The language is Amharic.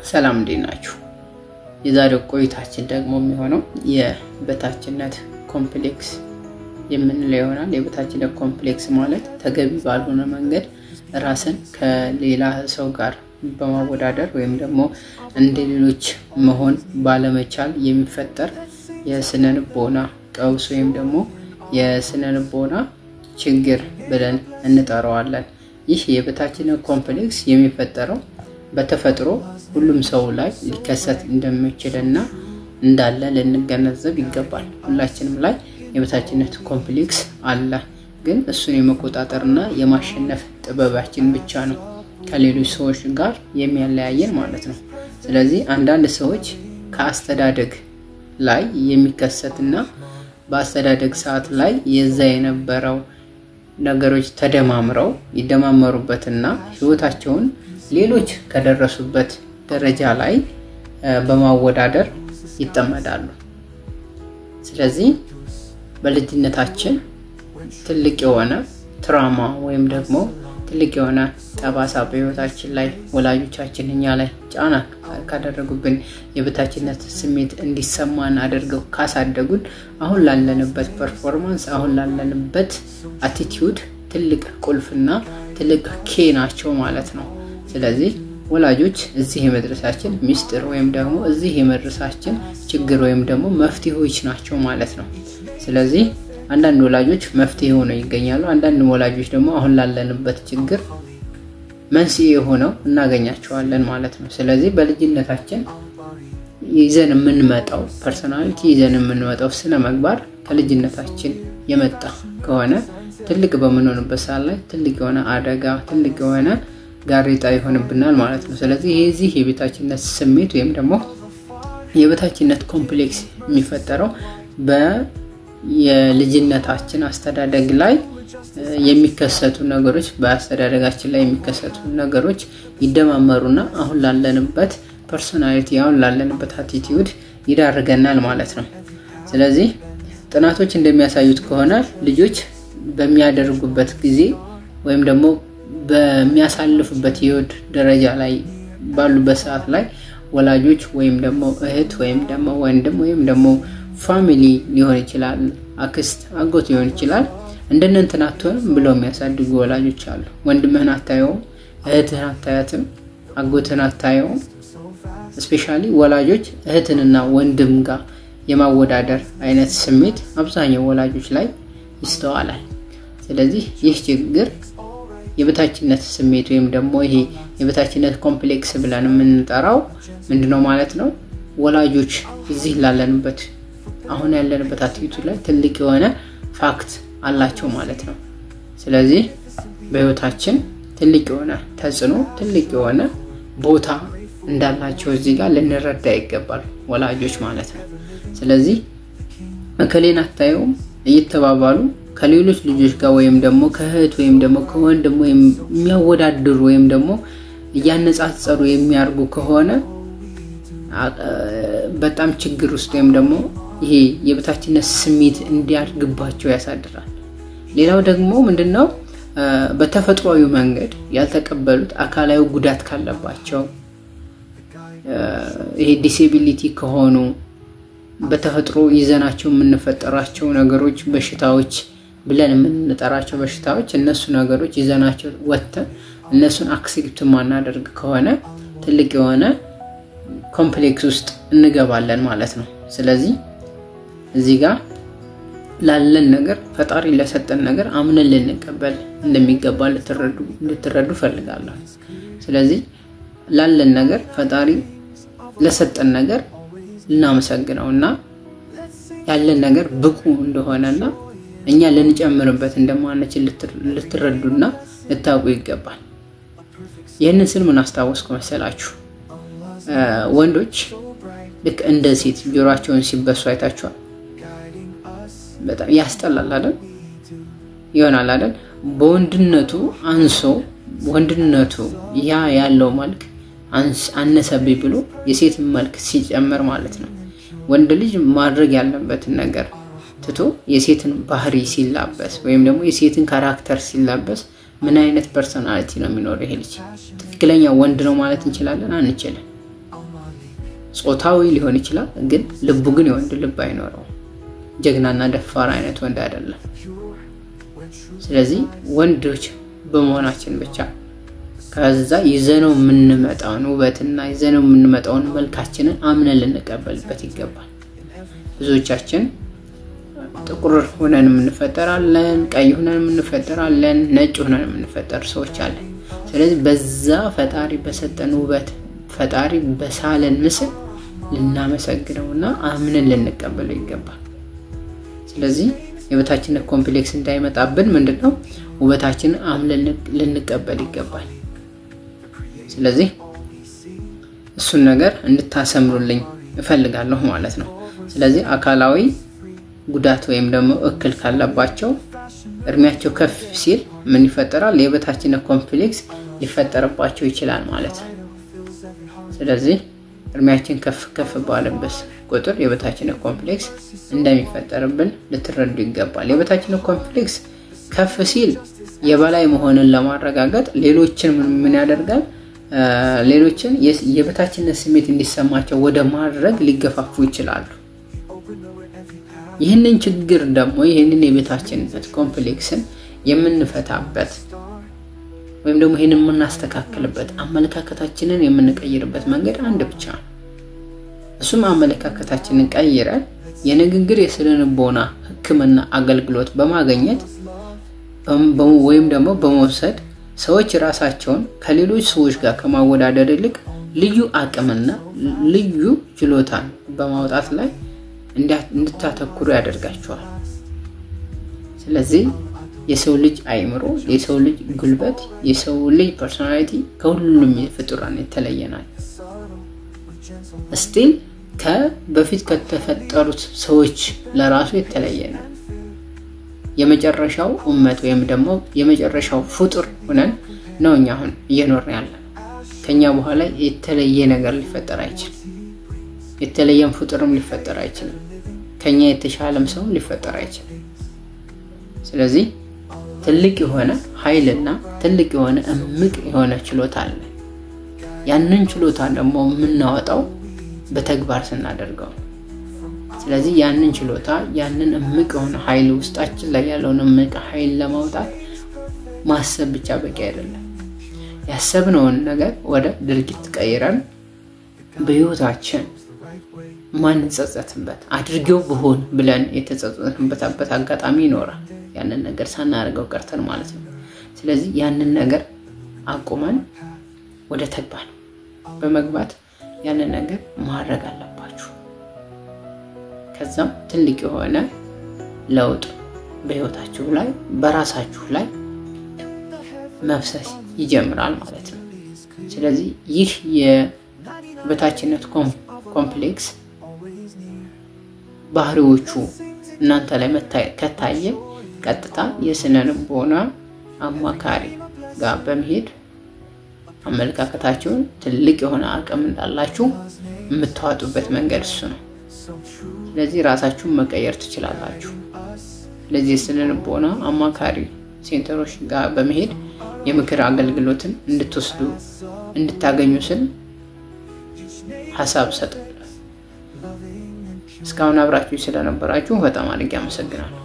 ሰላም እንዴት ናችሁ? የዛሬው ቆይታችን ደግሞ የሚሆነው የበታችነት ኮምፕሌክስ የምንለው ይሆናል። የበታችነት ኮምፕሌክስ ማለት ተገቢ ባልሆነ መንገድ ራስን ከሌላ ሰው ጋር በማወዳደር ወይም ደግሞ እንደሌሎች መሆን ባለመቻል የሚፈጠር የስነልቦና ቀውስ ወይም ደግሞ የስነልቦና ችግር ብለን እንጠራዋለን። ይህ የበታችነት ኮምፕሌክስ የሚፈጠረው በተፈጥሮ ሁሉም ሰው ላይ ሊከሰት እንደሚችልና እንዳለ ልንገነዘብ ይገባል። ሁላችንም ላይ የበታችነት ኮምፕሌክስ አለ፣ ግን እሱን የመቆጣጠርና የማሸነፍ ጥበባችን ብቻ ነው ከሌሎች ሰዎች ጋር የሚያለያየን ማለት ነው። ስለዚህ አንዳንድ ሰዎች ከአስተዳደግ ላይ የሚከሰትና በአስተዳደግ ሰዓት ላይ የዛ የነበረው ነገሮች ተደማምረው ይደማመሩበትና ህይወታቸውን ሌሎች ከደረሱበት ደረጃ ላይ በማወዳደር ይጠመዳሉ። ስለዚህ በልጅነታችን ትልቅ የሆነ ትራማ ወይም ደግሞ ትልቅ የሆነ ጠባሳ በህይወታችን ላይ ወላጆቻችን እኛ ላይ ጫና ካደረጉብን የበታችነት ስሜት እንዲሰማን አድርገው ካሳደጉን አሁን ላለንበት ፐርፎርማንስ አሁን ላለንበት አቲቲዩድ ትልቅ ቁልፍና ትልቅ ኬ ናቸው ማለት ነው። ስለዚህ ወላጆች እዚህ የመድረሳችን ሚስጥር ወይም ደግሞ እዚህ የመድረሳችን ችግር ወይም ደግሞ መፍትሄዎች ናቸው ማለት ነው። ስለዚህ አንዳንድ ወላጆች መፍትሄ ሆነው ይገኛሉ፣ አንዳንድ ወላጆች ደግሞ አሁን ላለንበት ችግር መንስኤ ሆነው እናገኛቸዋለን ማለት ነው። ስለዚህ በልጅነታችን ይዘን የምንመጣው ፐርሰናሊቲ ይዘን የምንመጣው ስነ ምግባር ከልጅነታችን የመጣ ከሆነ ትልቅ በመኖርበት ሰዓት ላይ ትልቅ የሆነ አደጋ ትልቅ የሆነ ጋሬጣ ይሆንብናል ማለት ነው። ስለዚህ የዚህ የበታችነት ስሜት ወይም ደግሞ የበታችነት ኮምፕሌክስ የሚፈጠረው የልጅነታችን አስተዳደግ ላይ የሚከሰቱ ነገሮች በአስተዳደጋችን ላይ የሚከሰቱ ነገሮች ይደማመሩና አሁን ላለንበት ፐርሰናሊቲ አሁን ላለንበት አቲቲዩድ ይዳርገናል ማለት ነው። ስለዚህ ጥናቶች እንደሚያሳዩት ከሆነ ልጆች በሚያደርጉበት ጊዜ ወይም ደግሞ በሚያሳልፉበት ህይወት ደረጃ ላይ ባሉበት ሰዓት ላይ ወላጆች ወይም ደግሞ እህት ወይም ደግሞ ወንድም ወይም ደግሞ ፋሚሊ ሊሆን ይችላል፣ አክስት አጎት ሊሆን ይችላል፣ እንደነንተን አትሆንም ብለው የሚያሳድጉ ወላጆች አሉ። ወንድምህን አታየውም፣ እህትህን አታያትም፣ አጎትህን አታየውም። ስፔሻሊ ወላጆች እህትንና ወንድም ጋር የማወዳደር አይነት ስሜት አብዛኛው ወላጆች ላይ ይስተዋላል። ስለዚህ ይህ ችግር የበታችነት ስሜት ወይም ደግሞ ይሄ የበታችነት ኮምፕሌክስ ብለን የምንጠራው ምንድነው ማለት ነው? ወላጆች እዚህ ላለንበት አሁን ያለንበት አቲቲዩድ ላይ ትልቅ የሆነ ፋክት አላቸው ማለት ነው። ስለዚህ በህይወታችን ትልቅ የሆነ ተጽዕኖ ትልቅ የሆነ ቦታ እንዳላቸው እዚህ ጋር ልንረዳ ይገባል ወላጆች ማለት ነው። ስለዚህ እከሌን አታየውም እየተባባሉ ከሌሎች ልጆች ጋር ወይም ደግሞ ከእህት ወይም ደግሞ ከወንድም ወይም የሚያወዳድሩ ወይም ደግሞ እያነጻጸሩ የሚያርጉ ከሆነ በጣም ችግር ውስጥ ወይም ደግሞ ይሄ የበታችነት ስሜት እንዲያድግባቸው ያሳድራል። ሌላው ደግሞ ምንድነው በተፈጥሯዊ መንገድ ያልተቀበሉት አካላዊ ጉዳት ካለባቸው ይሄ ዲሴቢሊቲ ከሆኑ በተፈጥሮ ይዘናቸው የምንፈጠራቸው ነገሮች በሽታዎች ብለን የምንጠራቸው በሽታዎች እነሱ ነገሮች ይዘናቸው ወጥተን እነሱን አክሴፕት ማናደርግ ከሆነ ትልቅ የሆነ ኮምፕሌክስ ውስጥ እንገባለን ማለት ነው። ስለዚህ እዚህ ጋር ላለን ነገር ፈጣሪ ለሰጠን ነገር አምነን ልንቀበል እንደሚገባ ልትረዱ ፈልጋለሁ። ስለዚህ ላለን ነገር ፈጣሪ ለሰጠን ነገር ልናመሰግነውና ያለን ነገር ብቁ እንደሆነና እኛ ልንጨምርበት እንደማንችል ልትረዱና ልታውቁ ይገባል። ይሄንን ስል ምን አስተዋወስኩ መሰላችሁ? ወንዶች ልክ እንደ ሴት ጆሮአቸውን ሲበሱ አይታችኋል? በጣም ያስጠላል አይደል? ይሆናል አይደል? በወንድነቱ አንሶ ወንድነቱ ያ ያለው መልክ አነሰብኝ ብሎ የሴት መልክ ሲጨመር ማለት ነው። ወንድ ልጅ ማድረግ ያለበት ነገር ትቶ የሴትን ባህሪ ሲላበስ ወይም ደግሞ የሴትን ካራክተር ሲላበስ ምን አይነት ፐርሰናሊቲ ነው የሚኖረው ይሄ ልጅ? ትክክለኛ ወንድ ነው ማለት እንችላለን አንችልም? ጾታዊ ሊሆን ይችላል ግን ልቡ ግን የወንድ ልብ አይኖረው ጀግናና ደፋር አይነት ወንድ አይደለም ስለዚህ ወንዶች በመሆናችን ብቻ ከዛ ይዘነው የምንመጣውን ውበትና ይዘነው የምንመጣውን መልካችንን አምነን ልንቀበልበት ይገባል ብዙዎቻችን ጥቁር ሆነን እንፈጠራለን ቀይ ሆነን እንፈጠራለን ነጭ ሆነን እንፈጠር ሰዎች አለን ስለዚህ በዛ ፈጣሪ በሰጠን ውበት ፈጣሪ በሳለን ምስል ልናመሰግነውና አምነን ልንቀበለው ይገባል ስለዚህ የበታችነት ኮምፕሌክስ እንዳይመጣብን ምንድነው ውበታችንን አምነን ልንቀበል ይገባል ስለዚህ እሱን ነገር እንድታሰምሩልኝ እፈልጋለሁ ማለት ነው ስለዚህ አካላዊ ጉዳት ወይም ደግሞ እክል ካለባቸው እርሚያቸው ከፍ ሲል ምን ይፈጠራል የበታችነት ኮምፕሌክስ ሊፈጠርባቸው ይችላል ማለት ነው ስለዚህ እርሚያችን ከፍ ባለበት ቁጥር የበታችነት ኮምፕሌክስ እንደሚፈጠርብን ልትረዱ ይገባል የበታችነት ኮምፕሌክስ ከፍ ሲል የበላይ መሆንን ለማረጋገጥ ሌሎችን ምን ያደርጋል ሌሎችን የበታችነት ስሜት እንዲሰማቸው ወደ ማድረግ ሊገፋፉ ይችላሉ ይህንን ችግር ደግሞ ይህንን የበታችነት ኮምፕሌክስን የምንፈታበት ወይም ደግሞ ይሄንን የምናስተካክልበት አመለካከታችንን የምንቀይርበት መንገድ አንድ ብቻ ነው እሱም አመለካከታችንን ቀይረን የንግግር የስነልቦና ህክምና አገልግሎት በማግኘት ወይም ደግሞ በመውሰድ ሰዎች ራሳቸውን ከሌሎች ሰዎች ጋር ከማወዳደር ይልቅ ልዩ አቅምና ልዩ ችሎታን በማውጣት ላይ እንድታተኩሩ ያደርጋቸዋል ስለዚህ የሰው ልጅ አይምሮ የሰው ልጅ ጉልበት የሰው ልጅ ፐርሶናሊቲ ከሁሉም ፍጡራን የተለየናል ስቲል ከበፊት ከተፈጠሩት ሰዎች ለራሱ የተለየ ነው የመጨረሻው ኡመት ወይም ደግሞ የመጨረሻው ፍጡር ሆነን ነውኛ አሁን እየኖርን ያለን ከኛ በኋላ የተለየ ነገር ሊፈጠር አይችልም የተለየም ፍጡርም ሊፈጠር አይችልም ከኛ የተሻለም ሰው ሊፈጠር አይችልም ስለዚህ ትልቅ የሆነ ኃይልና ትልቅ የሆነ እምቅ የሆነ ችሎታ አለ ያንን ችሎታ ደግሞ ምናወጣው በተግባር ስናደርገው ስለዚህ ያንን ችሎታ ያንን እምቅ የሆነ ኃይል ውስጣችን ላይ ያለውን እምቅ ኃይል ለማውጣት ማሰብ ብቻ በቂ አይደለም ያሰብነውን ነገር ወደ ድርጊት ቀይረን በህይወታችን ማን ጸጸትበት አድርገው በሆን ብለን የተጸጸትንበት አጋጣሚ ይኖራል ያንን ነገር ሳናርገው ቀርተን ማለት ነው ስለዚህ ያንን ነገር አቁመን ወደ ተግባር በመግባት ያንን ነገር ማድረግ አለባችሁ ከዛም ትልቅ የሆነ ለውጥ በህይወታችሁ ላይ በራሳችሁ ላይ መፍሰስ ይጀምራል ማለት ነው ስለዚህ ይህ የበታችነት ኮምፕሌክስ ባህሪዎቹ እናንተ ላይ ከታየ ቀጥታ የስነልቦና አማካሪ ጋር በመሄድ አመለካከታችሁን ትልቅ የሆነ አቅም እንዳላችሁ የምታወጡበት መንገድ እሱ ነው ስለዚህ ራሳችሁን መቀየር ትችላላችሁ ስለዚህ የስነልቦና አማካሪ ሴንተሮች ጋር በመሄድ የምክር አገልግሎትን እንድትወስዱ እንድታገኙ ስል ሐሳብ ሰጣለሁ እስካሁን አብራችሁ ስለነበራችሁ በጣም አድርጌ አመሰግናለሁ